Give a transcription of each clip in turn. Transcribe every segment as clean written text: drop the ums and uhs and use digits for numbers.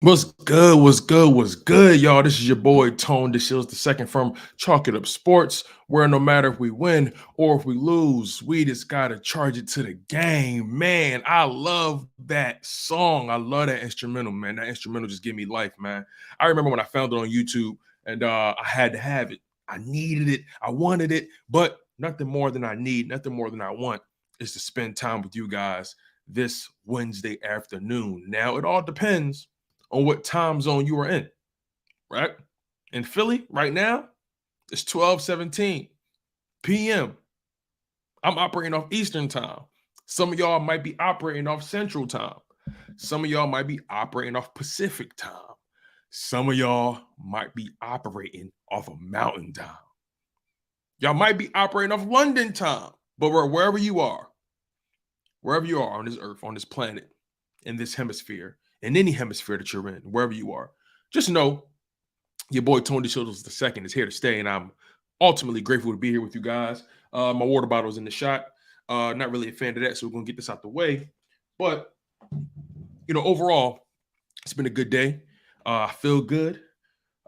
What's good? What's good? What's good, y'all? This is your boy Tone DeShields II from Chalk It Up Sports, where no matter if we win or if we lose, we just gotta charge it to the game. Man, I love that song. I love that instrumental, man. That instrumental just give me life, man. I remember when I found it on YouTube and I had to have it. I needed it, I wanted it, but nothing more than I need, nothing more than I want is to spend time with you guys this Wednesday afternoon. Now, it all depends on what time zone you are in, right? In Philly right now, it's 12:17 p.m. I'm operating off Eastern time. Some of y'all might be operating off Central time. Some of y'all might be operating off Pacific time. Some of y'all might be operating off of Mountain time. Y'all might be operating off London time. But wherever you are on this earth, on this planet, in this hemisphere, in any hemisphere that you're in, wherever you are, just know your boy Tony DeShields II is here to stay, and I'm ultimately grateful to be here with you guys. My water bottle is in the shot. Not really a fan of that, so we're gonna get this out the way. But overall, it's been a good day. I feel good.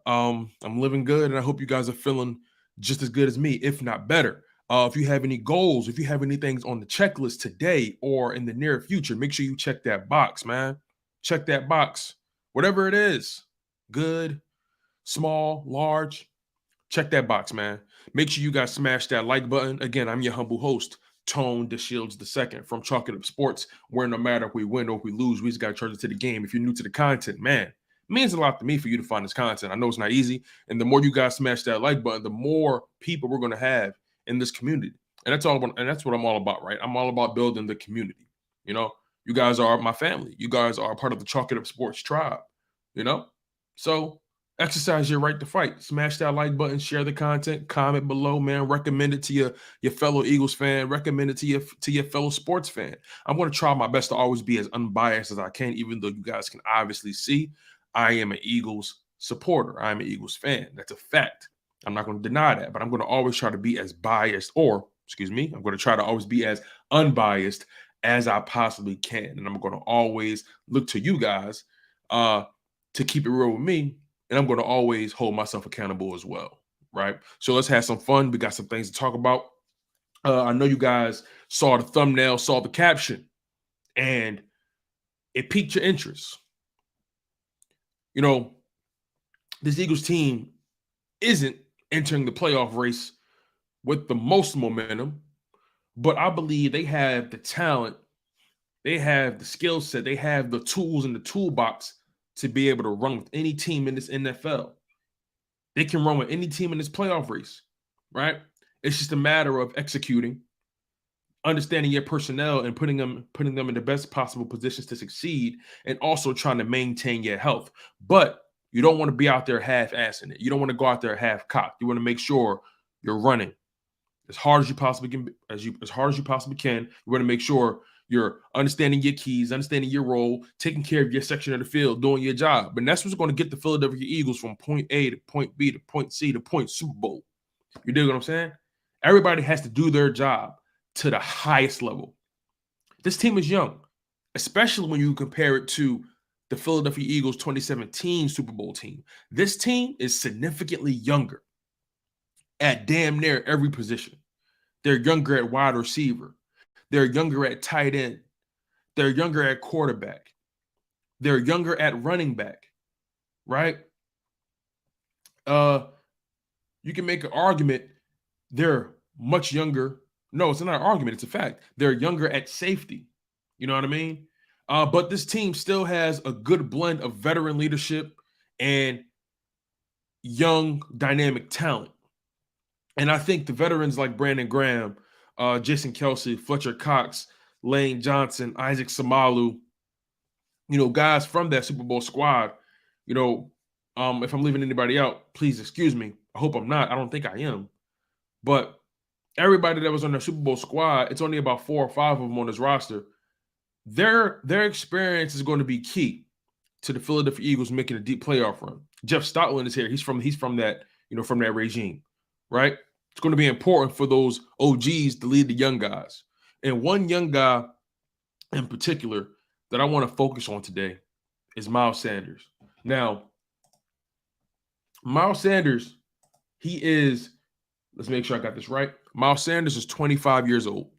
I'm living good, and I hope you guys are feeling just as good as me, if not better. If you have any goals, if you have any things on the checklist today or in the near future, make sure you check that box, man. Check that box. Whatever it is, good, small, large, check that box, man. Make sure you guys smash that like button. Again, I'm your humble host, Tone DeShields II from Chalk It Up Sports, where no matter if we win or if we lose, we just got to charge it to the game. If you're new to the content, man, it means a lot to me for you to find this content. I know it's not easy. And the more you guys smash that like button, the more people we're going to have in this community. And that's what I'm all about, right? I'm all about building the community. You guys are my family. You guys are a part of the Chalk It Up Sports tribe, you know? So exercise your right to fight. Smash that like button, share the content, comment below, man. Recommend it to your fellow Eagles fan. Recommend it to your fellow sports fan. I'm going to try my best to always be as unbiased as I can, even though you guys can obviously see I am an Eagles supporter. I'm an Eagles fan. That's a fact. I'm not going to deny that, but I'm going to always try to be as biased, or excuse me, I'm going to try to always be as unbiased as I possibly can. And I'm going to always look to you guys to keep it real with me. And I'm going to always hold myself accountable as well, right? So let's have some fun. We got some things to talk about. I know you guys saw the thumbnail, saw the caption, and it piqued your interest. This Eagles team isn't entering the playoff race with the most momentum, but I believe they have the talent, they have the skill set, they have the tools in the toolbox to be able to run with any team in this NFL. They can run with any team in this playoff race, right? It's just a matter of executing, understanding your personnel, and putting them in the best possible positions to succeed, and also trying to maintain your health. But you don't want to be out there half-assing it. You don't want to go out there half-cocked. You want to make sure you're running as hard as you possibly can, as hard as you possibly can. You want to make sure you're understanding your keys, understanding your role, taking care of your section of the field, doing your job. And that's what's going to get the Philadelphia Eagles from point A to point B to point C to point Super Bowl. You dig what I'm saying? Everybody has to do their job to the highest level. This team is young, especially when you compare it to the Philadelphia Eagles 2017 Super Bowl team. This team is significantly younger at damn near every position. They're younger at wide receiver. They're younger at tight end. They're younger at quarterback. They're younger at running back, right? You can make an argument they're much younger. No, it's not an argument. It's a fact. They're younger at safety. You know what I mean? But this team still has a good blend of veteran leadership and young, dynamic talent. And I think the veterans like Brandon Graham, Jason Kelsey, Fletcher Cox, Lane Johnson, Isaac Samalu, guys from that Super Bowl squad, if I'm leaving anybody out, please excuse me. I hope I'm not. I don't think I am. But everybody that was on the Super Bowl squad, it's only about 4 or 5 of them on this roster. Their experience is going to be key to the Philadelphia Eagles making a deep playoff run. Jeff Stoutland is here. He's from that, from that regime, right? It's going to be important for those OGs to lead the young guys. And one young guy in particular that I want to focus on today is Miles Sanders. Now, Miles Sanders, let's make sure I got this right. Miles Sanders is 25 years old.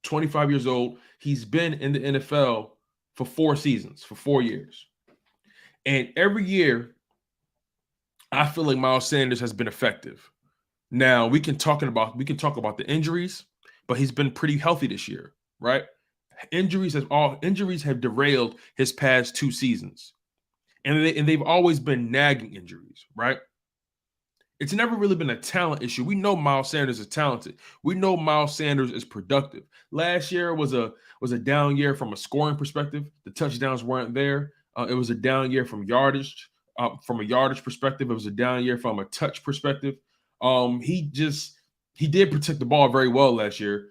25 years old. He's been in the NFL for 4 seasons, for 4 years. And every year, I feel like Miles Sanders has been effective. Now, we can talk about the injuries, but he's been pretty healthy this year, right? Injuries have derailed his past 2 seasons. And they've always been nagging injuries, right? It's never really been a talent issue. We know Miles Sanders is talented. We know Miles Sanders is productive. Last year was a down year from a scoring perspective. The touchdowns weren't there. It was a down year from yardage. From a yardage perspective, it was a down year from a touch perspective. He did protect the ball very well last year.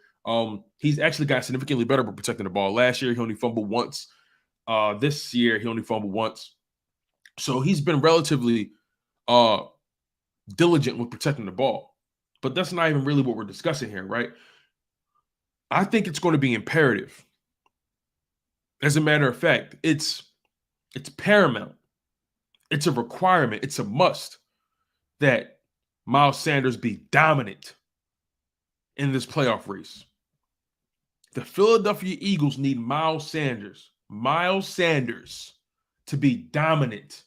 He's actually got significantly better at protecting the ball. Last year, he only fumbled once. This year, he only fumbled once. So he's been relatively diligent with protecting the ball. But that's not even really what we're discussing here, right? I think it's going to be imperative. As a matter of fact, it's paramount. It's a requirement. It's a must that Miles Sanders be dominant in this playoff race. The Philadelphia Eagles need Miles Sanders to be dominant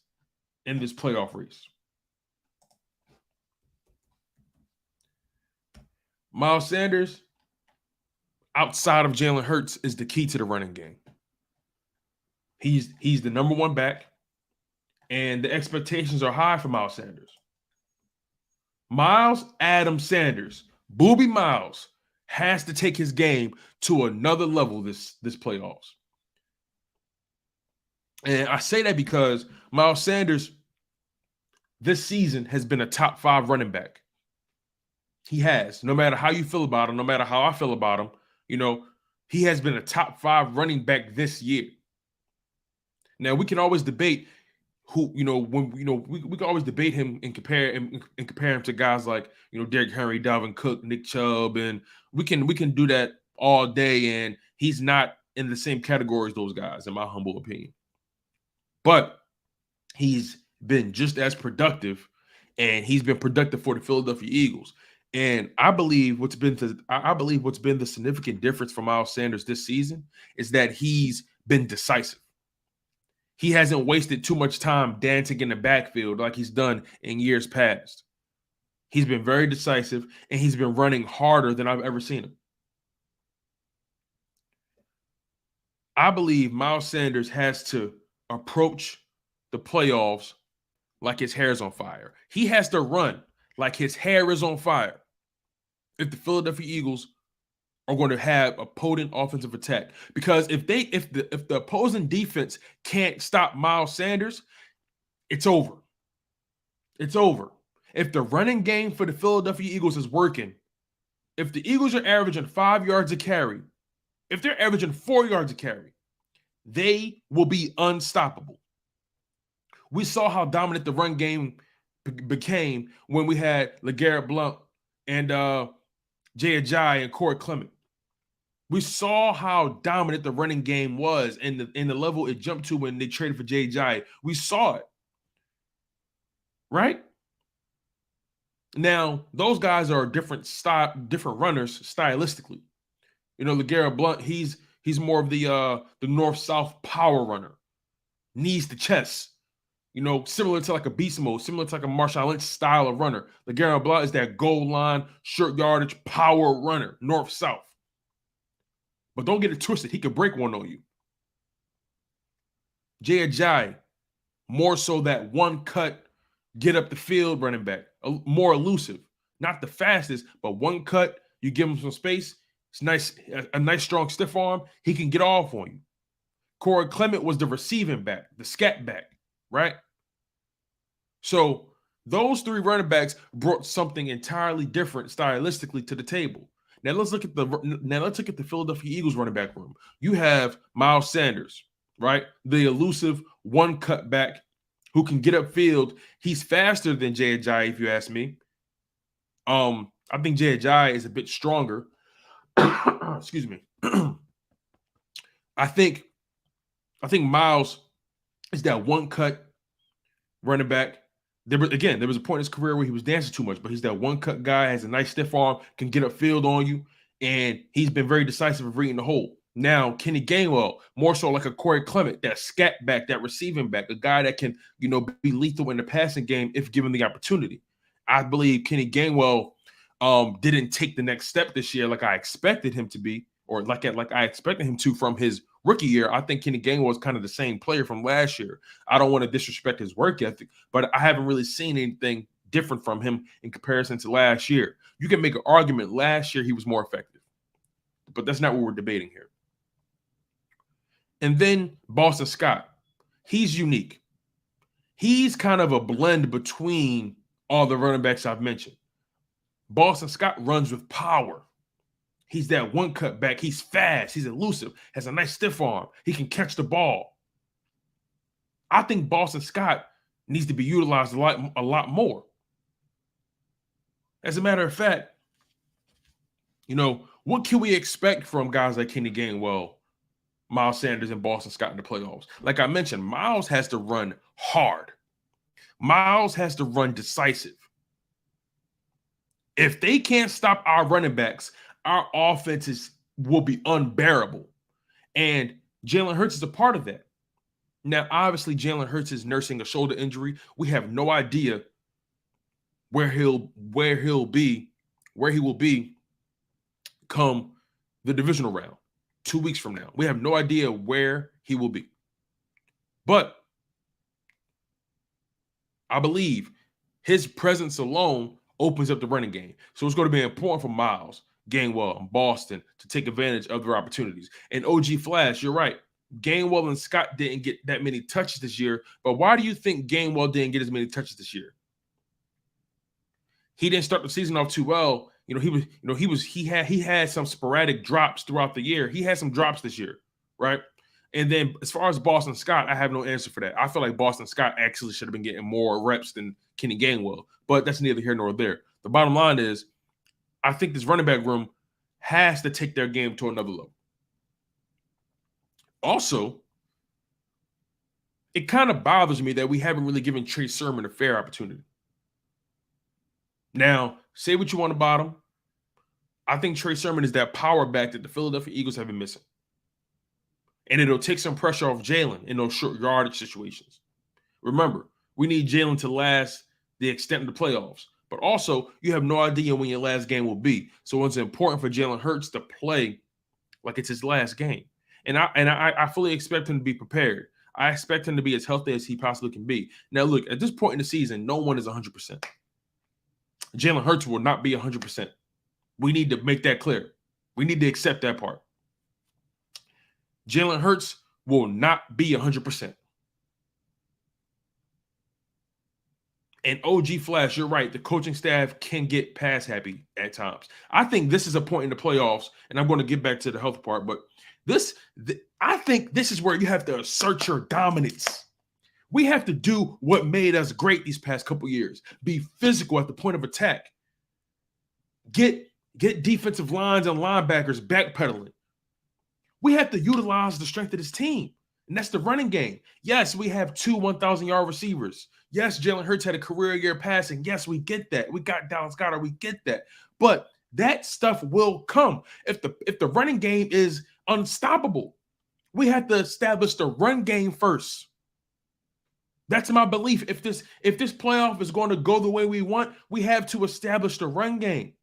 in this playoff race. Miles Sanders, outside of Jalen Hurts, is the key to the running game. He's the number 1 back, and the expectations are high for Miles Sanders. Miles Adam Sanders, Booby Miles, has to take his game to another level this playoffs. And I say that because Miles Sanders this season has been a top 5 running back. He has. No matter how you feel about him, no matter how I feel about him, he has been a top 5 running back this year. Now, we can always debate we can always debate him and compare him to guys like, Derrick Henry, Dalvin Cook, Nick Chubb, and we can do that all day, and he's not in the same category as those guys, in my humble opinion. But he's been just as productive, and he's been productive for the Philadelphia Eagles. And I believe what's been the significant difference for Miles Sanders this season is that he's been decisive. He hasn't wasted too much time dancing in the backfield like he's done in years past. He's been very decisive, and he's been running harder than I've ever seen him. I believe Miles Sanders has to approach the playoffs like his hair is on fire. He has to run like his hair is on fire if the Philadelphia Eagles are going to have a potent offensive attack. Because if the opposing defense can't stop Miles Sanders, it's over. It's over. If the running game for the Philadelphia Eagles is working, if the Eagles are averaging 5 yards a carry, if they're averaging 4 yards a carry, they will be unstoppable. We saw how dominant the run game became when we had LeGarrette Blount and Jay Ajayi and Corey Clement. We saw how dominant the running game was and the level it jumped to when they traded for Jay Ajayi. We saw it. Right? Now, those guys are different runners stylistically. LeGarrette Blount, he's more of the north-south power runner. Knees to chest. Similar to like a beast mode, similar to like a Marshawn Lynch style of runner. LeGarrette Blount is that goal line, short yardage, power runner, north-south. But don't get it twisted. He could break one on you. Jay Ajayi, more so that one cut, get up the field running back. More elusive. Not the fastest, but one cut, you give him some space. It's nice, a nice strong stiff arm. He can get off on you. Corey Clement was the receiving back, the scat back, right? So those 3 running backs brought something entirely different stylistically to the table. Now let's look at the Philadelphia Eagles running back room. You have Miles Sanders, right? The elusive one cut back who can get upfield. He's faster than Jay Ajayi, if you ask me. I think Jay Ajayi is a bit stronger. Excuse me. I think Miles is that one cut running back. There was a point in his career where he was dancing too much, but he's that one-cut guy, has a nice stiff arm, can get upfield on you, and he's been very decisive of reading the hole. Now, Kenny Gainwell, more so like a Corey Clement, that scat back, that receiving back, a guy that can, be lethal in the passing game if given the opportunity. I believe Kenny Gainwell didn't take the next step this year like I expected him to be, or like I expected him to from his rookie year. I think Kenny Gainwell was kind of the same player from last year. I don't want to disrespect his work ethic, but I haven't really seen anything different from him in comparison to last year. You can make an argument last year he was more effective, but that's not what we're debating here. And then Boston Scott, he's unique. He's kind of a blend between all the running backs I've mentioned. Boston Scott runs with power. He's that one-cut back. He's fast. He's elusive. Has a nice stiff arm. He can catch the ball. I think Boston Scott needs to be utilized a lot more. As a matter of fact, what can we expect from guys like Kenny Gainwell, Miles Sanders, and Boston Scott in the playoffs? Like I mentioned, Miles has to run hard. Miles has to run decisive. If they can't stop our running backs, our offenses will be unbearable. And Jalen Hurts is a part of that. Now, obviously, Jalen Hurts is nursing a shoulder injury. We have no idea where he will be come the divisional round 2 weeks from now. We have no idea where he will be. But I believe his presence alone opens up the running game. So it's going to be important for Miles, Gainwell, and Boston to take advantage of their opportunities. And OG Flash, you're right. Gainwell and Scott didn't get that many touches this year. But why do you think Gainwell didn't get as many touches this year? He didn't start the season off too well. He had some sporadic drops throughout the year. He had some drops this year, right? And then as far as Boston Scott, I have no answer for that. I feel like Boston Scott actually should have been getting more reps than Kenny Gainwell, but that's neither here nor there. The bottom line is, I think this running back room has to take their game to another level. Also, it kind of bothers me that we haven't really given Trey Sermon a fair opportunity. Now, say what you want about him. I think Trey Sermon is that power back that the Philadelphia Eagles have been missing. And it'll take some pressure off Jalen in those short yardage situations. Remember, we need Jalen to last the extent of the playoffs. But also, you have no idea when your last game will be. So it's important for Jalen Hurts to play like it's his last game. And I fully expect him to be prepared. I expect him to be as healthy as he possibly can be. Now, look, at this point in the season, no one is 100%. Jalen Hurts will not be 100%. We need to make that clear. We need to accept that part. Jalen Hurts will not be 100%. And OG Flash, you're right. The coaching staff can get pass happy at times. I think this is a point in the playoffs, and I'm going to get back to the health part, but I think this is where you have to assert your dominance. We have to do what made us great these past couple years. Be physical at the point of attack. Get defensive lines and linebackers backpedaling. We have to utilize the strength of this team, and that's the running game. Yes, we have 2 1,000-yard receivers. Yes, Jalen Hurts had a career year passing. Yes, we get that. We got Dallas Goedert. We get that. But that stuff will come. If the running game is unstoppable, we have to establish the run game first. That's my belief. If this playoff is going to go the way we want, we have to establish the run game.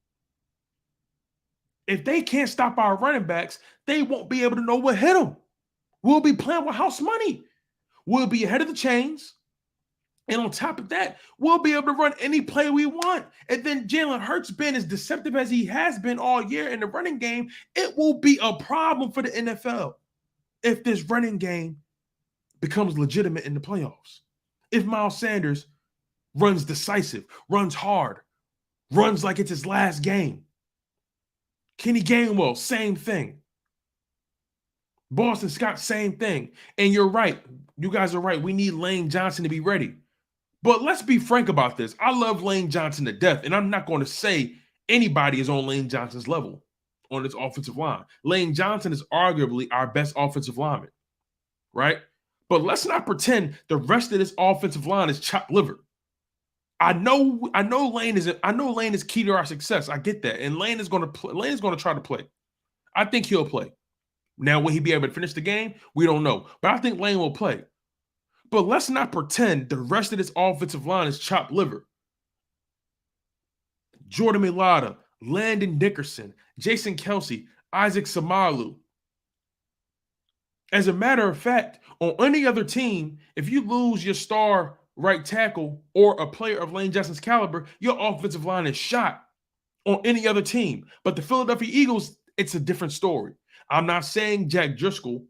If they can't stop our running backs, they won't be able to know what hit them. We'll be playing with house money. We'll be ahead of the chains. And on top of that, we'll be able to run any play we want. And then Jalen Hurts being as deceptive as he has been all year in the running game, it will be a problem for the NFL if this running game becomes legitimate in the playoffs. If Miles Sanders runs decisive, runs hard, runs like it's his last game. Kenny Gainwell, same thing. Boston Scott, same thing. And you're right. You guys are right. We need Lane Johnson to be ready. But let's be frank about this. I love Lane Johnson to death, and I'm not going to say anybody is on Lane Johnson's level on this offensive line. Lane Johnson is arguably our best offensive lineman, right? But let's not pretend the rest of this offensive line is chopped liver. I know Lane is key to our success. I get that. And Lane is going to play. Lane is going to try to play. I think he'll play. Now, will he be able to finish the game? We don't know. But I think Lane will play. But let's not pretend the rest of this offensive line is chopped liver. Jordan Mailata, Landon Dickerson, Jason Kelce, Isaac Samalu. As a matter of fact, on any other team, if you lose your star right tackle or a player of Lane Johnson's caliber, your offensive line is shot on any other team. But the Philadelphia Eagles, it's a different story. I'm not saying Jack Driscoll,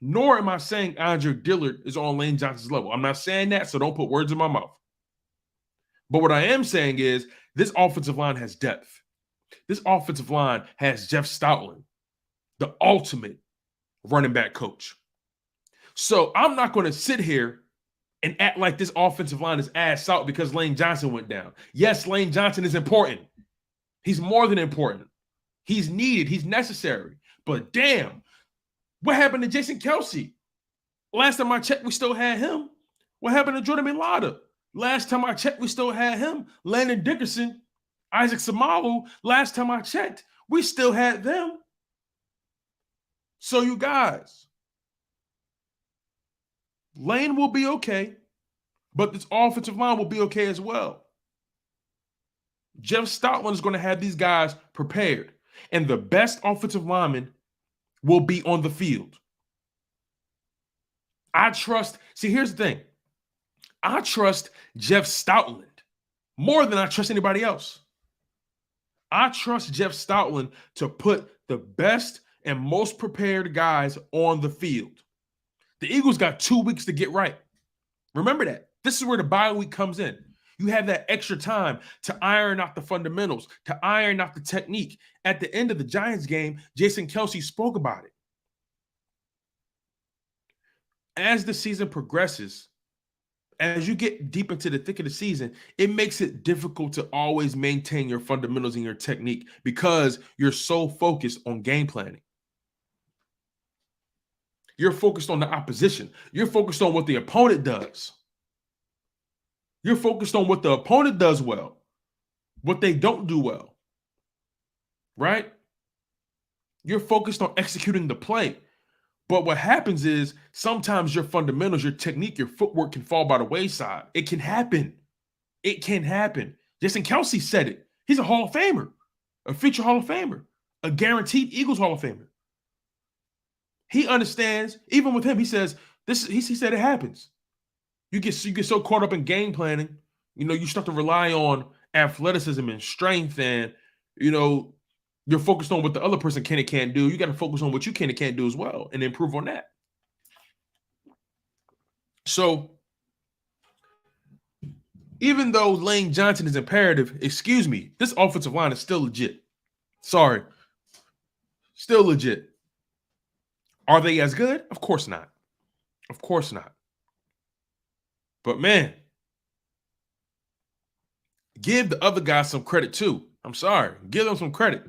nor am I saying Andre Dillard is on Lane Johnson's level. I'm not saying that, so don't put words in my mouth. But what I am saying is this offensive line has depth. This offensive line has Jeff Stoutland, the ultimate running back coach. So I'm not going to sit here and act like this offensive line is ass out because Lane Johnson went down. Yes, Lane Johnson is important. He's more than important. He's needed. He's necessary. But damn, what happened to Jason Kelce? Last time I checked, we still had him. What happened to Jordan Mailata? Last time I checked, we still had him. Landon Dickerson, Isaac Samalu, last time I checked, we still had them. So you guys, Lane will be okay, but this offensive line will be okay as well. Jeff Stoutland is going to have these guys prepared, and the best offensive linemen will be on the field. Here's the thing. I trust Jeff Stoutland more than I trust anybody else. I trust Jeff Stoutland to put the best and most prepared guys on the field. The Eagles got 2 weeks to get right. Remember that. This is where the bye week comes in. You have that extra time to iron out the fundamentals, to iron out the technique. At the end of the Giants game, Jason Kelce spoke about it. As the season progresses, as you get deep into the thick of the season, it makes it difficult to always maintain your fundamentals and your technique because you're so focused on game planning. You're focused on the opposition. You're focused on what the opponent does. You're focused on what the opponent does well, what they don't do well, right? You're focused on executing the play. But what happens is sometimes your fundamentals, your technique, your footwork can fall by the wayside. It can happen. It can happen. Jason Kelce said it. He's a Hall of Famer, a future Hall of Famer, a guaranteed Eagles Hall of Famer. He understands, even with him, he says, he said it happens. You get so caught up in game planning, you start to rely on athleticism and strength, and you're focused on what the other person can and can't do. You got to focus on what you can and can't do as well and improve on that. So even though Lane Johnson is imperative, this offensive line is still legit. Sorry. Still legit. Are they as good? Of course not. Of course not. But man, give the other guys some credit too. I'm sorry. Give them some credit.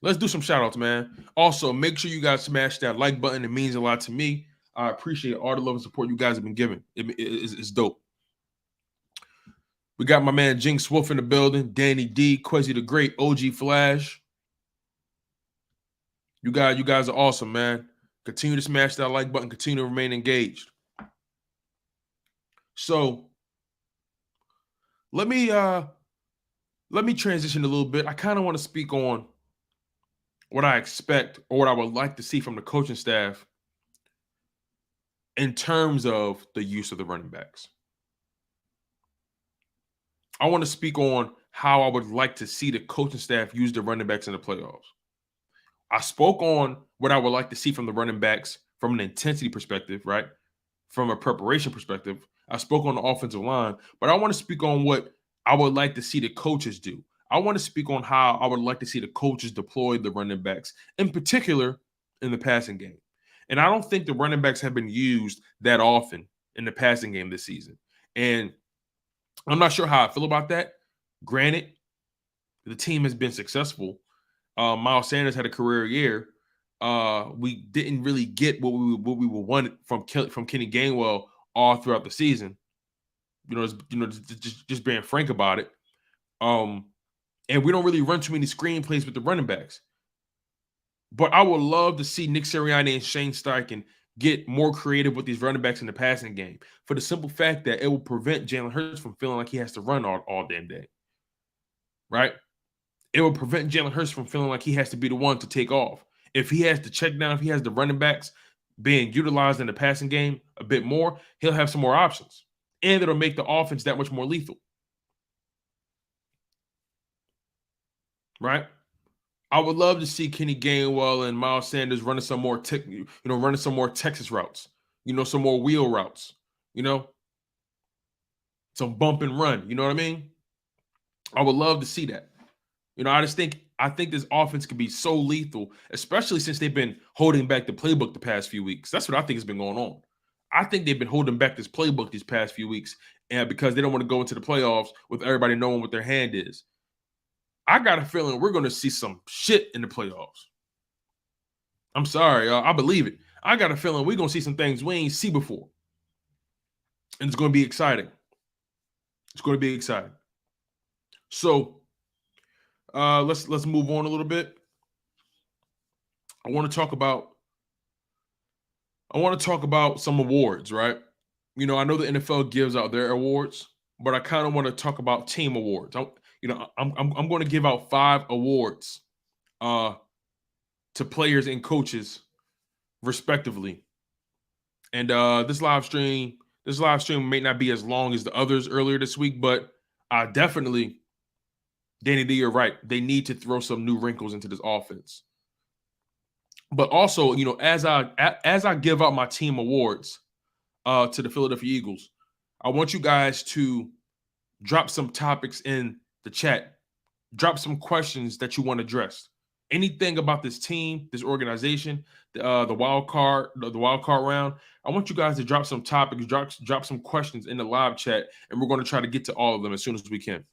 Let's do some shout outs, man. Also, make sure you guys smash that like button. It means a lot to me. I appreciate all the love and support you guys have been giving. It's dope. We got my man Jinx Wolf in the building, Danny D, Quezzy the Great, OG Flash. You guys are awesome, man. Continue to smash that like button. Continue to remain engaged. So let me transition a little bit. I kind of want to speak on what I expect or what I would like to see from the coaching staff in terms of the use of the running backs. I want to speak on how I would like to see the coaching staff use the running backs in the playoffs. I spoke on what I would like to see from the running backs from an intensity perspective, right? From a preparation perspective. I spoke on the offensive line, but I want to speak on what I would like to see the coaches do. I want to speak on how I would like to see the coaches deploy the running backs, in particular in the passing game. And I don't think the running backs have been used that often in the passing game this season. And I'm not sure how I feel about that. Granted, the team has been successful. Miles Sanders had a career year. we didn't really get what we wanted from Kenny Gainwell all throughout the season. Just being frank about it. And we don't really run too many screen plays with the running backs. But I would love to see Nick Sirianni and Shane Steichen get more creative with these running backs in the passing game, for the simple fact that it will prevent Jalen Hurts from feeling like he has to run all damn day. Right? It will prevent Jalen Hurts from feeling like he has to be the one to take off. If he has to check down, if he has the running backs being utilized in the passing game a bit more, he'll have some more options. And it'll make the offense that much more lethal. Right? I would love to see Kenny Gainwell and Miles Sanders running some more Texas routes, some more wheel routes, some bump and run. You know what I mean? I would love to see that. I think this offense could be so lethal, especially since they've been holding back the playbook the past few weeks. That's what I think has been going on. I think they've been holding back this playbook these past few weeks, and because they don't want to go into the playoffs with everybody knowing what their hand is. I got a feeling we're going to see some shit in the playoffs. I'm sorry, I believe it. I got a feeling we're going to see some things we ain't see before. And it's going to be exciting. It's going to be exciting. So let's move on a little bit. I want to talk about some awards, right? I know the NFL gives out their awards, but I kind of want to talk about team awards. I'm going to give out 5 awards to players and coaches respectively. And this live stream may not be as long as the others earlier this week, but definitely, Danny D, you're right. They need to throw some new wrinkles into this offense. But also, as I give out my team awards to the Philadelphia Eagles, I want you guys to drop some topics in the chat. Drop some questions that you want addressed. Anything about this team, this organization, the wild card round. I want you guys to drop some topics, drop some questions in the live chat, and we're going to try to get to all of them as soon as we can.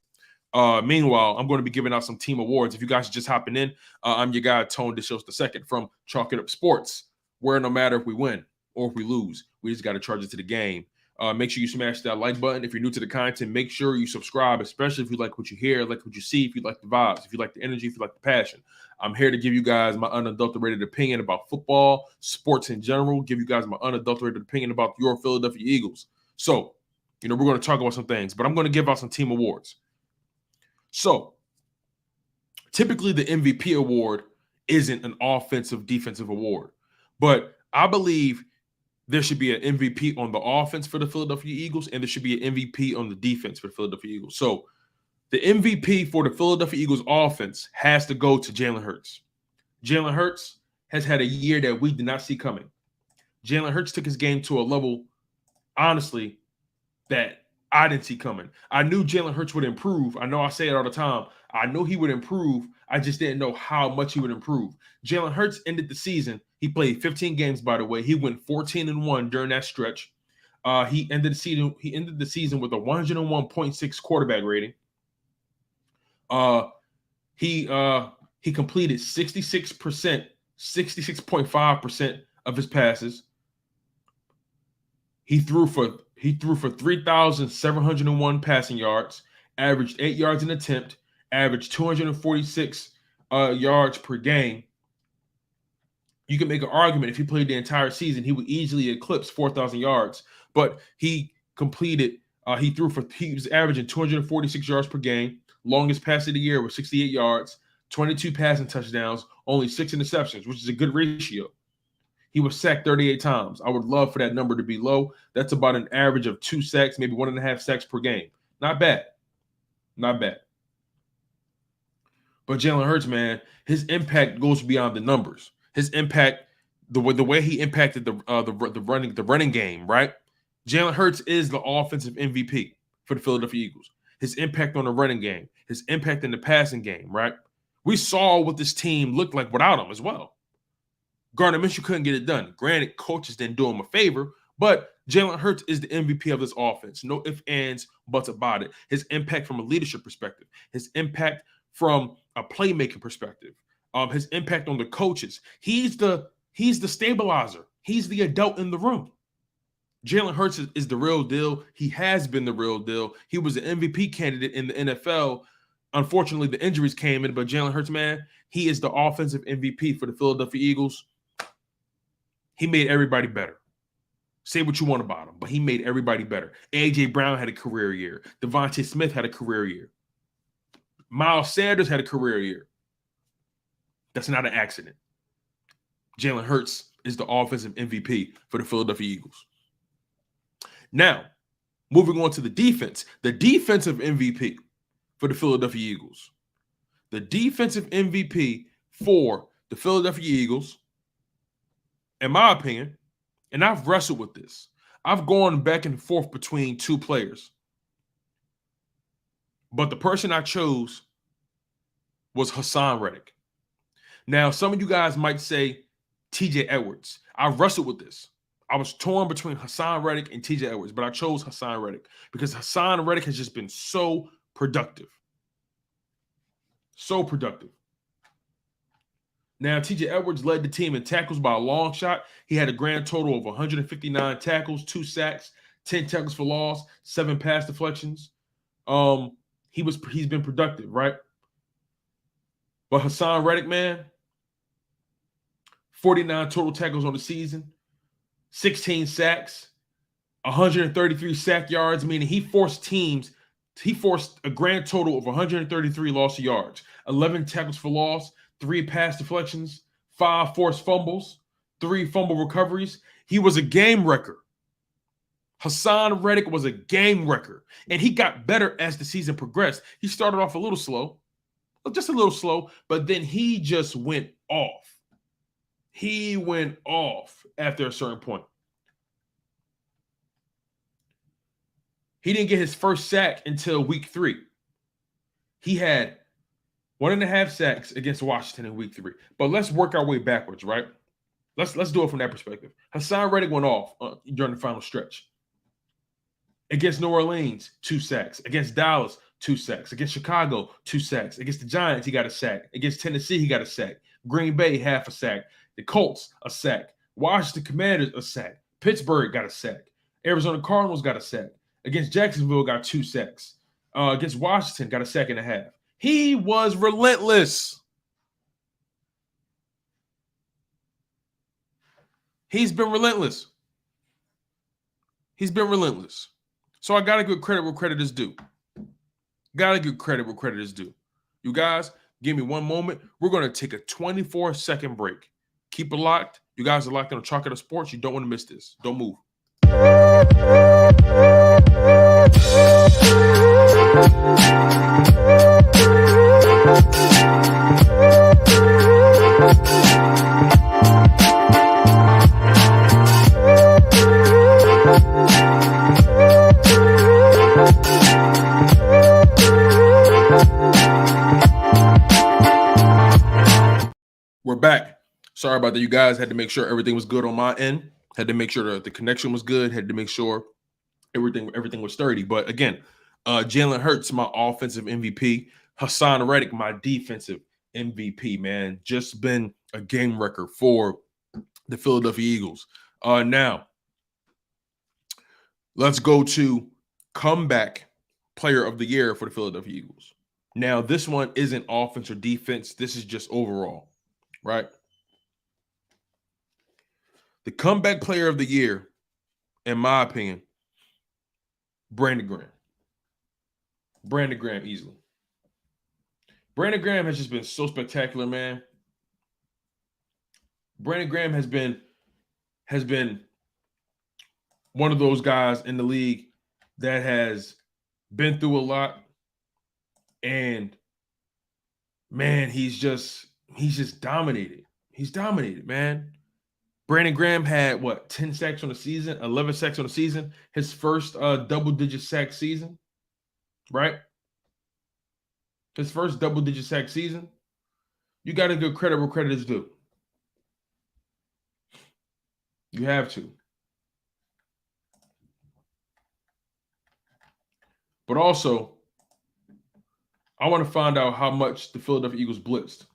Meanwhile, I'm going to be giving out some team awards. If you guys are just hopping in, I'm your guy, Tone DeShields II from Chalk It Up Sports, where no matter if we win or if we lose, we just got to charge it to the game. Make sure you smash that like button. If you're new to the content, make sure you subscribe, especially if you like what you hear, like what you see, if you like the vibes, if you like the energy, if you like the passion. I'm here to give you guys my unadulterated opinion about football, sports in general, give you guys my unadulterated opinion about your Philadelphia Eagles. So, we're going to talk about some things, but I'm going to give out some team awards. So, typically the MVP award isn't an offensive defensive award, but I believe there should be an MVP on the offense for the Philadelphia Eagles, and there should be an MVP on the defense for the Philadelphia Eagles. So the MVP for the Philadelphia Eagles offense has to go to Jalen Hurts. Jalen Hurts has had a year that we did not see coming. Jalen Hurts took his game to a level, honestly, that I didn't see coming. I knew Jalen Hurts would improve. I know I say it all the time. I knew he would improve. I just didn't know how much he would improve. Jalen Hurts ended the season. He played 15 games, by the way. He went 14-1 during that stretch. He ended the season with a 101.6 quarterback rating. He completed 66.5% of his passes. He threw for 3,701 passing yards, averaged 8 yards an attempt, averaged 246 yards per game. You can make an argument if he played the entire season, he would easily eclipse 4,000 yards. But he completed, he was averaging 246 yards per game. Longest pass of the year was 68 yards, 22 passing touchdowns, only 6 interceptions, which is a good ratio. He was sacked 38 times. I would love for that number to be low. That's about an average of 2 sacks, maybe 1.5 sacks per game. Not bad. Not bad. But Jalen Hurts, man, his impact goes beyond the numbers. His impact, the way he impacted the running game, right? Jalen Hurts is the offensive MVP for the Philadelphia Eagles. His impact on the running game, his impact in the passing game, right? We saw what this team looked like without him as well. Gardner Minshew couldn't get it done. Granted, coaches didn't do him a favor, but Jalen Hurts is the MVP of this offense. No ifs, ands, buts about it. His impact from a leadership perspective, his impact from a playmaking perspective, His impact on the coaches. He's the stabilizer. He's the adult in the room. Jalen Hurts is the real deal. He has been the real deal. He was an MVP candidate in the NFL. Unfortunately, the injuries came in, but Jalen Hurts, man, he is the offensive MVP for the Philadelphia Eagles. He made everybody better. Say what you want about him, but he made everybody better. A.J. Brown had a career year. Devontae Smith had a career year. Miles Sanders had a career year. That's not an accident. Jalen Hurts is the offensive MVP for the Philadelphia Eagles. Now, moving on to the defense. The defensive MVP for the Philadelphia Eagles. The defensive MVP for the Philadelphia Eagles, in my opinion, and I've wrestled with this. I've gone back and forth between two players. But the person I chose was Haason Reddick. Now, some of you guys might say TJ Edwards. I wrestled with this. I was torn between Haason Reddick and TJ Edwards, but I chose Haason Reddick because Haason Reddick has just been so productive. So productive. Now, TJ Edwards led the team in tackles by a long shot. He had a grand total of 159 tackles, 2 sacks, 10 tackles for loss, 7 pass deflections. He's been productive, right? But Haason Reddick, man, 49 total tackles on the season, 16 sacks, 133 sack yards, meaning he forced a grand total of 133 loss of yards, 11 tackles for loss, 3 pass deflections, 5 forced fumbles, 3 fumble recoveries. He was a game wrecker. Haason Reddick was a game wrecker, and he got better as the season progressed. He started off a little slow, just a little slow, but then he just went off. He went off after a certain point. He didn't get his first sack until week 3. He had 1.5 sacks against Washington in week 3. But let's work our way backwards, right? Let's do it from that perspective. Haason Reddick went off during the final stretch. Against New Orleans, 2 sacks. Against Dallas, 2 sacks. Against Chicago, 2 sacks. Against the Giants, he got a sack. Against Tennessee, he got a sack. Green Bay, half a sack. The Colts, a sack. Washington Commanders, a sack. Pittsburgh got a sack. Arizona Cardinals got a sack. Against Jacksonville, got 2 sacks. Against Washington, got a sack and a half. He was relentless. He's been relentless. He's been relentless. So I got to give credit where credit is due. Got to give credit where credit is due. You guys, give me one moment. We're going to take a 24-second break. Keep it locked. You guys are locked on Chalk It Up Sports. You don't want to miss this. Don't move. We're back. Sorry about that. You guys had to make sure everything was good on my end. Had to make sure that the connection was good. Had to make sure everything was sturdy. But again, Jalen Hurts, my offensive MVP. Haason Reddick, my defensive MVP, man. Just been a game wrecker for the Philadelphia Eagles. Now, let's go to comeback player of the year for the Philadelphia Eagles. Now, this one isn't offense or defense. This is just overall, right? The comeback player of the year, in my opinion, Brandon Graham. Brandon Graham easily. Brandon Graham has just been so spectacular, man. Brandon Graham has been one of those guys in the league that has been through a lot. And man, he's just dominated. He's dominated, man. Brandon Graham had 10 sacks on the season, 11 sacks on the season, his first double-digit sack season, right? His first double-digit sack season. You got to give credit where credit is due. You have to. But also, I want to find out how much the Philadelphia Eagles blitzed.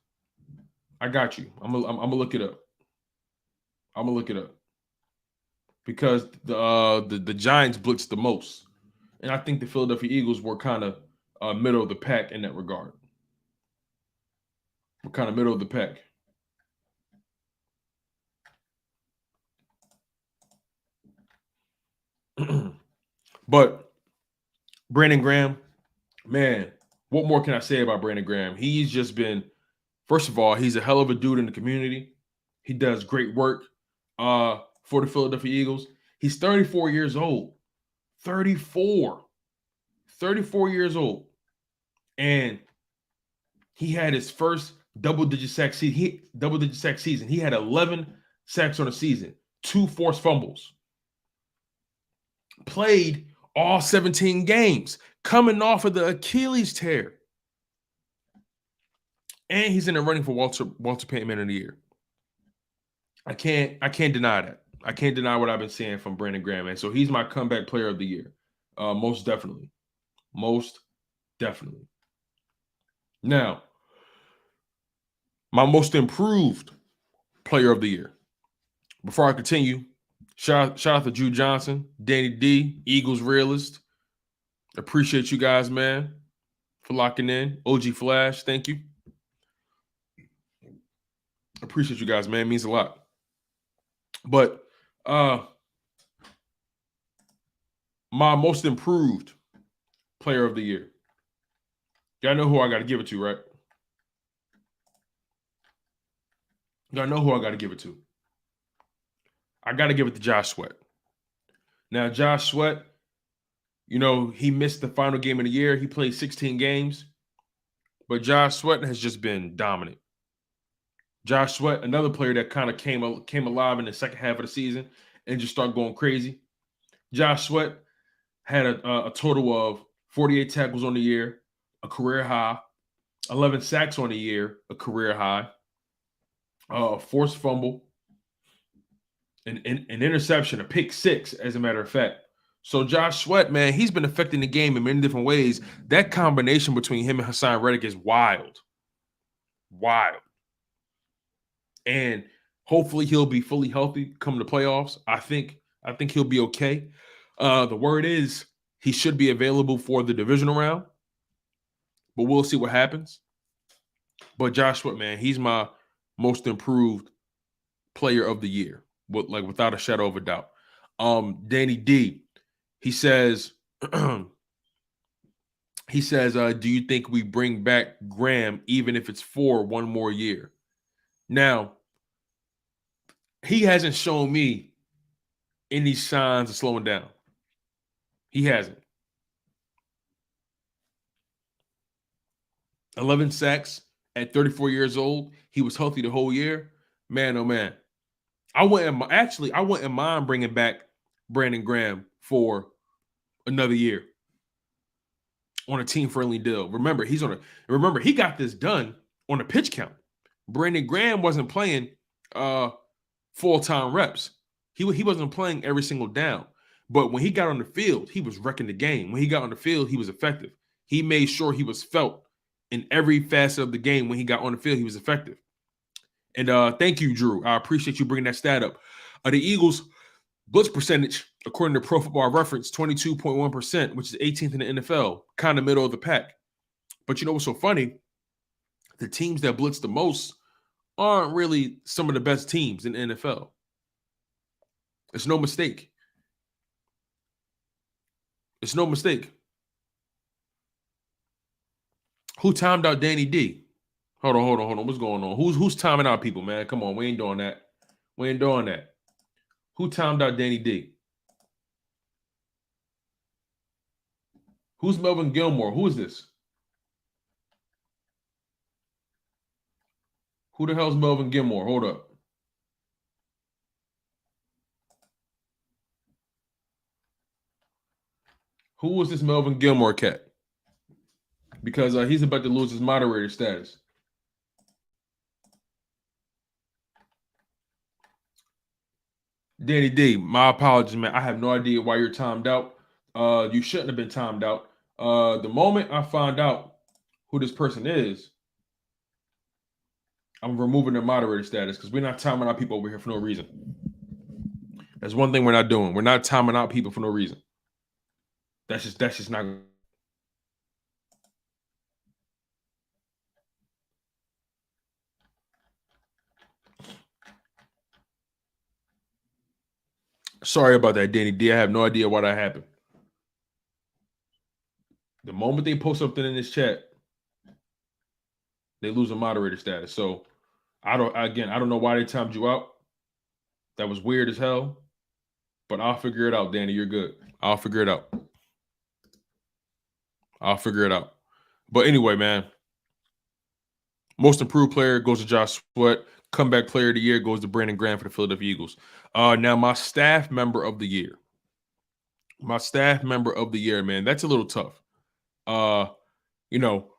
I got you. I'm gonna look it up. I'm gonna look it up because the Giants blitzed the most, and I think the Philadelphia Eagles were kind of middle of the pack in that regard. We're kind of middle of the pack. But Brandon Graham, man, what more can I say about Brandon Graham? He's just been, first of all, he's a hell of a dude in the community. He does great work for the Philadelphia Eagles. He's 34 years old. 34. 34 years old. And he had his first double-digit sack season. He had 11 sacks on the season, 2 forced fumbles. Played all 17 games, coming off of the Achilles tear. And he's in the running for Walter Payton Man of the Year. I can't deny that. I can't deny what I've been saying from Brandon Graham, man. So he's my comeback player of the year. Most definitely. Most definitely. Now, my most improved player of the year. Before I continue, shout out to Drew Johnson, Danny D, Eagles realist. Appreciate you guys, man, for locking in. OG Flash, thank you. Appreciate you guys, man. It means a lot. But my most improved player of the year. Y'all know who I got to give it to, right? Y'all know who I got to give it to. I got to give it to Josh Sweat. Now, Josh Sweat, you know, he missed the final game of the year. He played 16 games. But Josh Sweat has just been dominant. Josh Sweat, another player that kind of came alive in the second half of the season and just started going crazy. Josh Sweat had a total of 48 tackles on the year, a career high, 11 sacks on the year, a career high, a forced fumble, an interception, a pick six, as a matter of fact. So Josh Sweat, man, he's been affecting the game in many different ways. That combination between him and Haason Reddick is wild. Wild. And hopefully he'll be fully healthy come the playoffs. I think he'll be okay. The word is he should be available for the divisional round, but we'll see what happens. But Josh Sweat, man, he's my most improved player of the year, without a shadow of a doubt. Danny D, he says, do you think we bring back Graham even if it's for one more year? Now, he hasn't shown me any signs of slowing down. He hasn't. 11 sacks at 34 years old. He was healthy the whole year. Man, oh man. I wouldn't mind bringing back Brandon Graham for another year on a team-friendly deal. Remember, he got this done on a pitch count. Brandon Graham wasn't playing full-time reps. He wasn't playing every single down. But when he got on the field, he was wrecking the game. When he got on the field, he was effective. He made sure he was felt in every facet of the game. When he got on the field, he was effective. And thank you, Drew. I appreciate you bringing that stat up. The Eagles' blitz percentage, according to Pro Football Reference, 22.1%, which is 18th in the NFL, kind of middle of the pack. But you know what's so funny? The teams that blitz the most aren't really some of the best teams in the NFL. It's no mistake. It's no mistake. Who timed out Danny D? Hold on. What's going on? Who's timing out people, man? Come on, we ain't doing that. Who timed out Danny D? Who's Melvin Gilmore? Who is this? Who the hell's Melvin Gilmore? Hold up. Who was this Melvin Gilmore cat? Because he's about to lose his moderator status. Danny D, my apologies, man. I have no idea why you're timed out. You shouldn't have been timed out. The moment I find out who this person is, I'm removing their moderator status because we're not timing out people over here for no reason. That's one thing we're not doing. We're not timing out people for no reason. That's just not. Sorry about that, Danny D. I have no idea why that happened. The moment they post something in this chat, they lose a moderator status. So I don't know why they timed you out. That was weird as hell. But I'll figure it out, Danny. You're good. I'll figure it out. But anyway, man, most improved player goes to Josh Sweat. Comeback player of the year goes to Brandon Graham for the Philadelphia Eagles. Now, my staff member of the year. My staff member of the year, man, that's a little tough. You know,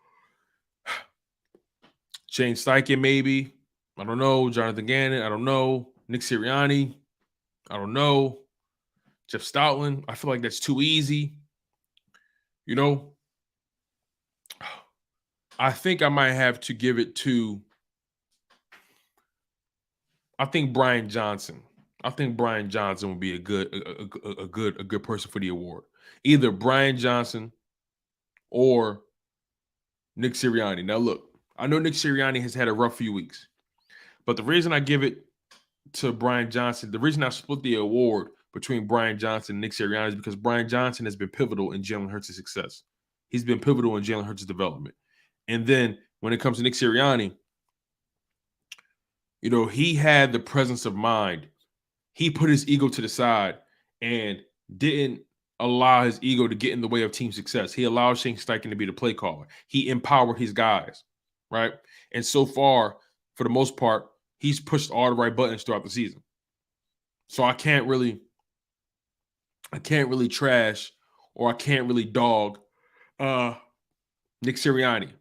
Shane Steichen, maybe. I don't know. Jonathan Gannon, I don't know. Nick Sirianni, I don't know. Jeff Stoutland, I feel like that's too easy. You know, I think I might have to give it to, I think Brian Johnson. I think Brian Johnson would be a good person for the award. Either Brian Johnson or Nick Sirianni. Now, look, I know Nick Sirianni has had a rough few weeks, but the reason I give it to Brian Johnson, the reason I split the award between Brian Johnson and Nick Sirianni is because Brian Johnson has been pivotal in Jalen Hurts' success. He's been pivotal in Jalen Hurts' development. And then when it comes to Nick Sirianni, you know, he had the presence of mind. He put his ego to the side and didn't allow his ego to get in the way of team success. He allowed Shane Steichen to be the play caller. He empowered his guys, right? And so far, for the most part, he's pushed all the right buttons throughout the season. So I can't really trash or I can't really dog Nick Sirianni.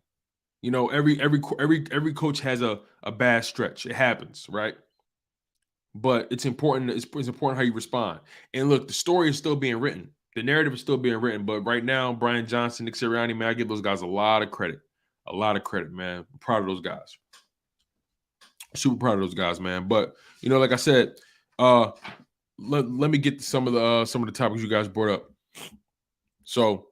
You know, every coach has a bad stretch. It happens, right? But it's important. It's important how you respond. And look, the story is still being written. The narrative is still being written. But right now, Brian Johnson, Nick Sirianni, man, I give those guys a lot of credit. A lot of credit, man. I'm proud of those guys. Super proud of those guys, man. But you know, like I said, let me get to some of the topics you guys brought up. So,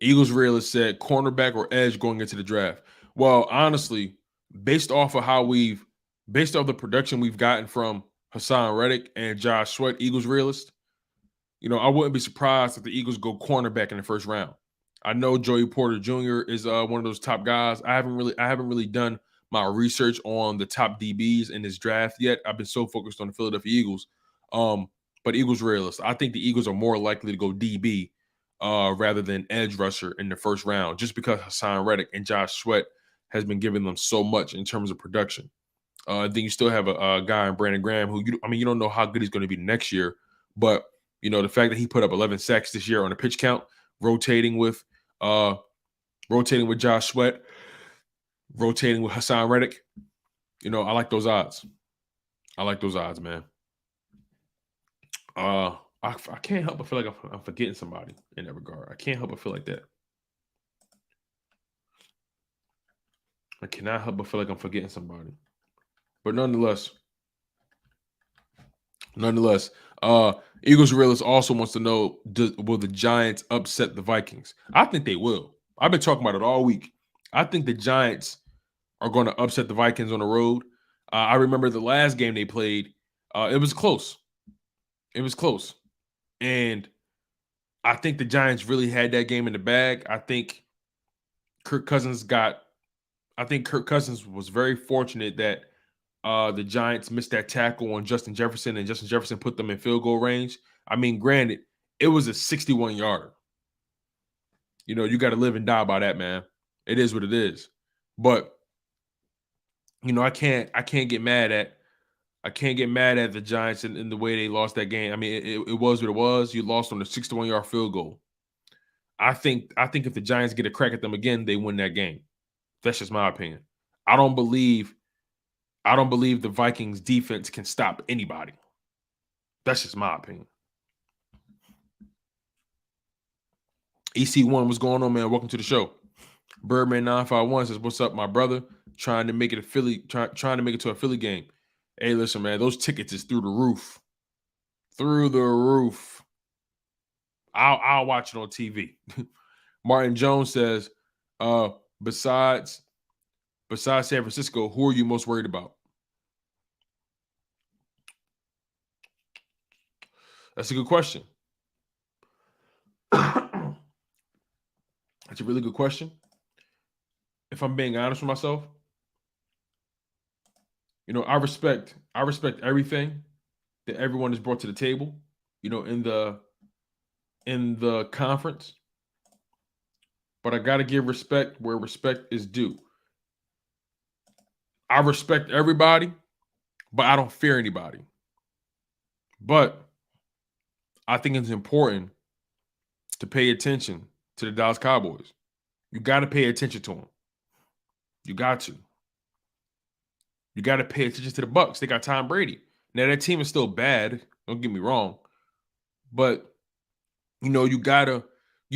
Eagles realist said cornerback or edge going into the draft. Well, honestly, based off the production we've gotten from Haason Reddick and Josh Sweat, Eagles realist, you know, I wouldn't be surprised if the Eagles go cornerback in the first round. I know Joey Porter Jr. is one of those top guys. I haven't really done my research on the top DBs in this draft yet. I've been so focused on the Philadelphia Eagles. But Eagles realist, I think the Eagles are more likely to go DB rather than edge rusher in the first round, just because Haason Reddick and Josh Sweat has been giving them so much in terms of production. Then you still have a guy in Brandon Graham who you don't know how good he's going to be next year, but you know the fact that he put up 11 sacks this year on a pitch count, rotating with Josh Sweat, rotating with Haason Reddick. You know, I like those odds. Man. I can't help but feel like I'm forgetting somebody in that regard. I can't help but feel like that. I cannot help but feel like I'm forgetting somebody. But nonetheless, Eagles realist also wants to know, will the Giants upset the Vikings? I think they will. I've been talking about it all week. I think the Giants are going to upset the Vikings on the road. I remember the last game they played. It was close. And I think the Giants really had that game in the bag. I think Kirk Cousins was very fortunate that the Giants missed that tackle on Justin Jefferson, and Justin Jefferson put them in field goal range. I mean, granted, it was a 61-yarder. You know, you got to live and die by that, man. It is what it is. But you know, I can't get mad at the Giants in the way they lost that game. I mean, it was what it was. You lost on a 61-yard field goal. I think if the Giants get a crack at them again, they win that game. That's just my opinion. I don't believe the Vikings defense can stop anybody. That's just my opinion. EC1, what's going on, man? Welcome to the show. Birdman 951 says, "What's up, my brother? Trying to make it trying to make it to a Philly game. Hey, listen, man, those tickets is through the roof. Through the roof. I'll watch it on TV." Martin Jones says, uh, besides San Francisco, who are you most worried about? That's a good question. That's a really good question. If I'm being honest with myself, I respect everything that everyone has brought to the table, in the conference. But I got to give respect where respect is due. I respect everybody, but I don't fear anybody. But I think it's important to pay attention to the Dallas Cowboys. You got to pay attention to them. You got to. You got to pay attention to the Bucs. They got Tom Brady. Now, that team is still bad. Don't get me wrong. But, you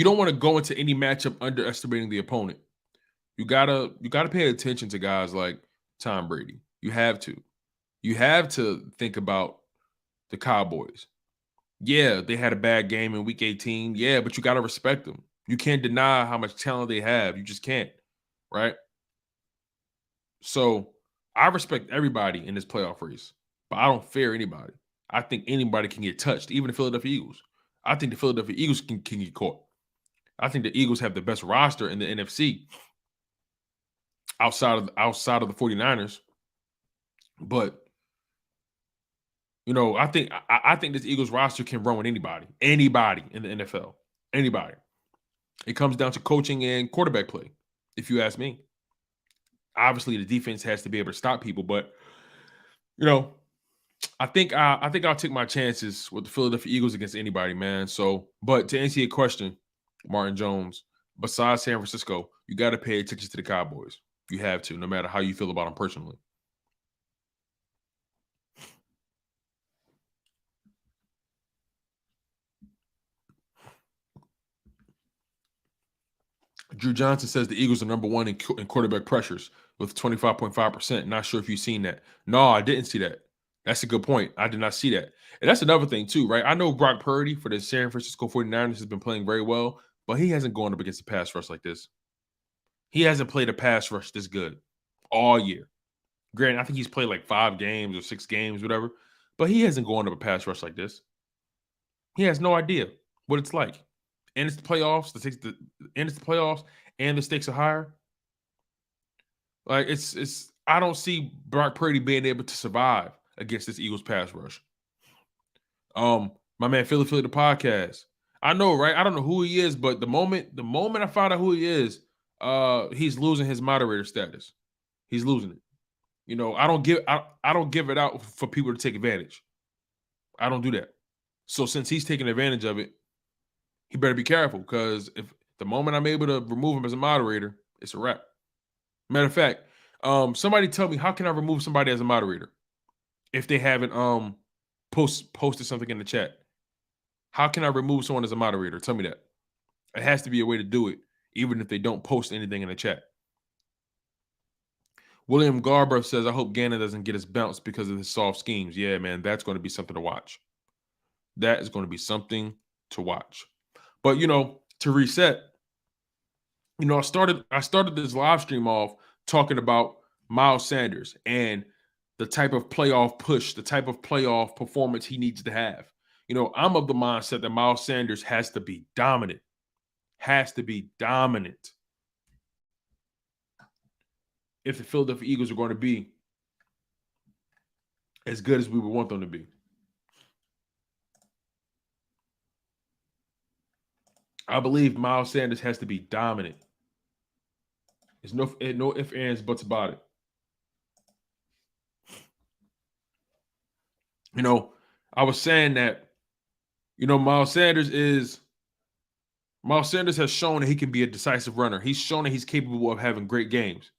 don't want to go into any matchup underestimating the opponent. You gotta pay attention to guys like Tom Brady. You have to. You have to think about the Cowboys. Yeah, they had a bad game in Week 18. Yeah, but you got to respect them. You can't deny how much talent they have. You just can't, right? So I respect everybody in this playoff race, but I don't fear anybody. I think anybody can get touched, even the Philadelphia Eagles. I think the Philadelphia Eagles can get caught. I think the Eagles have the best roster in the NFC outside of the 49ers. But I think this Eagles roster can run with anybody in the NFL, anybody. It comes down to coaching and quarterback play, if you ask me. Obviously, the defense has to be able to stop people, but I think I'll take my chances with the Philadelphia Eagles against anybody, man. So, but to answer your question, Martin Jones, besides San Francisco, you got to pay attention to the Cowboys. You have to, no matter how you feel about them personally. Drew Johnson says the Eagles are number one in quarterback pressures with 25.5%. Not sure if you've seen that. No, I didn't see that. That's a good point. I did not see that. And that's another thing too, right? I know Brock Purdy for the San Francisco 49ers has been playing very well, but he hasn't gone up against a pass rush like this. He hasn't played a pass rush this good all year. Granted, I think he's played like 5 games or 6 games, whatever, but he hasn't gone up a pass rush like this. He has no idea what it's like. And it's the playoffs, and the stakes are higher. Like it's I don't see Brock Purdy being able to survive against this Eagles pass rush. My man Philly the podcast. I know, right? I don't know who he is, but the moment I found out who he is, he's losing his moderator status. He's losing it. I don't give it out for people to take advantage. I don't do that. So since he's taking advantage of it, he better be careful, because if the moment I'm able to remove him as a moderator, it's a wrap. Matter of fact, somebody tell me, how can I remove somebody as a moderator if they haven't posted something in the chat? How can I remove someone as a moderator? Tell me that. It has to be a way to do it, even if they don't post anything in the chat. William Garber says, I hope Gannon doesn't get his bounce because of his soft schemes. Yeah, man, that's going to be something to watch. That is going to be something to watch. But, to reset, I started this live stream off talking about Miles Sanders and the type of playoff push, the type of playoff performance he needs to have. I'm of the mindset that Miles Sanders has to be dominant. Has to be dominant if the Philadelphia Eagles are going to be as good as we would want them to be. I believe Miles Sanders has to be dominant. There's no ifs, ands, buts about it. I was saying that, Miles Sanders has shown that he can be a decisive runner. He's shown that he's capable of having great games.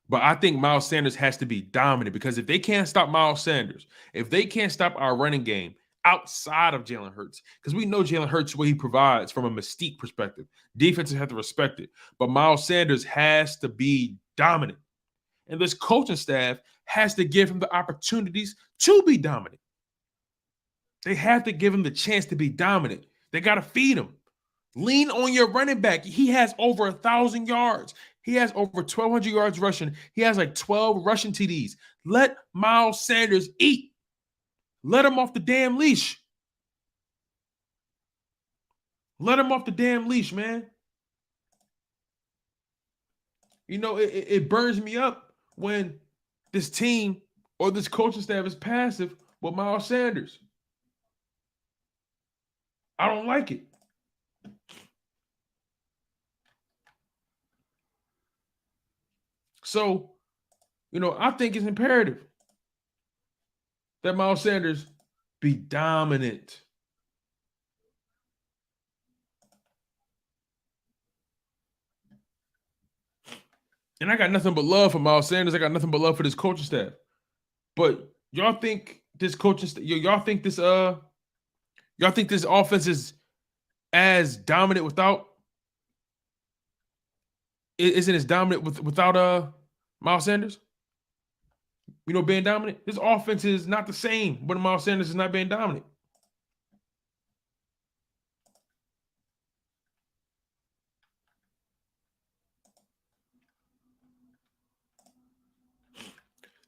But I think Miles Sanders has to be dominant, because if they can't stop Miles Sanders, if they can't stop our running game, outside of Jalen Hurts, because we know Jalen Hurts, what he provides from a mystique perspective. Defenses have to respect it. But Miles Sanders has to be dominant. And this coaching staff has to give him the opportunities to be dominant. They have to give him the chance to be dominant. They got to feed him. Lean on your running back. He has over 1,000 yards. He has over 1,200 yards rushing. He has like 12 rushing TDs. Let Miles Sanders eat. Let him off the damn leash. Let him off the damn leash, man. You know, it burns me up when this team or this coaching staff is passive with Miles Sanders. I don't like it. So, you know, I think it's imperative that Miles Sanders be dominant. And I got nothing but love for Miles Sanders. I got nothing but love for this coaching staff. But y'all think this coaching staff, y'all think this offense is as dominant without, isn't as dominant without Miles Sanders? You know, being dominant? This offense is not the same when Miles Sanders is not being dominant.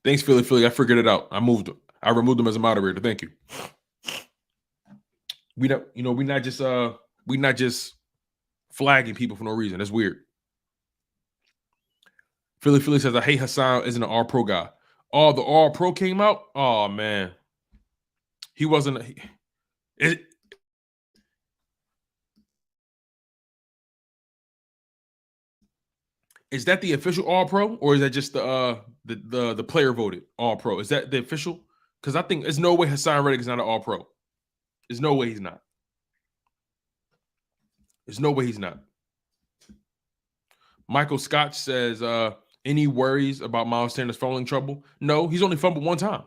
Thanks, Philly. I figured it out. I removed him as a moderator. Thank you. We're not just flagging people for no reason. That's weird. Philly says, I hate Haason isn't an All-Pro guy. Oh, the All-Pro came out? Oh, man. He wasn't. Is that the official All-Pro, or is that just the player voted All-Pro? Is that the official? Because I think there's no way Haason Reddick is not an All-Pro. There's no way he's not. There's no way he's not. Michael Scott says, any worries about Miles Sanders fumbling trouble? No, he's only fumbled one time.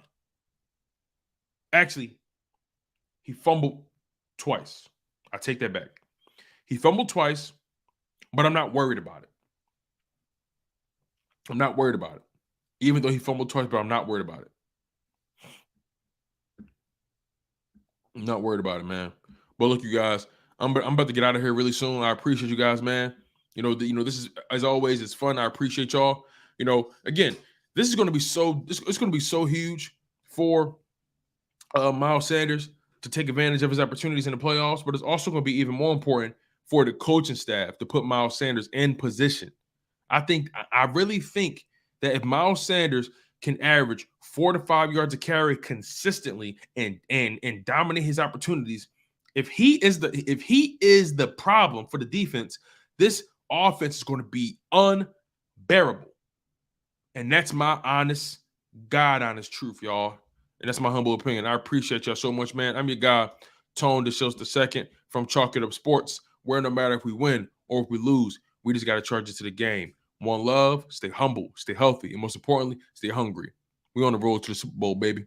Actually, he fumbled twice. I take that back. He fumbled twice, but I'm not worried about it. I'm not worried about it. Even though he fumbled twice, but I'm not worried about it. I'm not worried about it, man. But look, you guys, I'm about to get out of here really soon. I appreciate you guys, man. You know, this is, as always, it's fun. I appreciate y'all. You know, again, this is going to be it's going to be so huge for Miles Sanders to take advantage of his opportunities in the playoffs, but it's also going to be even more important for the coaching staff to put Miles Sanders in position. I really think that if Miles Sanders can average 4 to 5 yards a carry consistently and dominate his opportunities, if he is the problem for the defense, this offense is going to be unbearable. And that's my honest truth, y'all. And that's my humble opinion. I appreciate y'all so much, man. I'm your guy, Tone DeShields II from Chalk It Up Sports, where no matter if we win or if we lose, we just got to charge it to the game. One love, stay humble, stay healthy, and most importantly, stay hungry. We on the road to the Super Bowl, baby.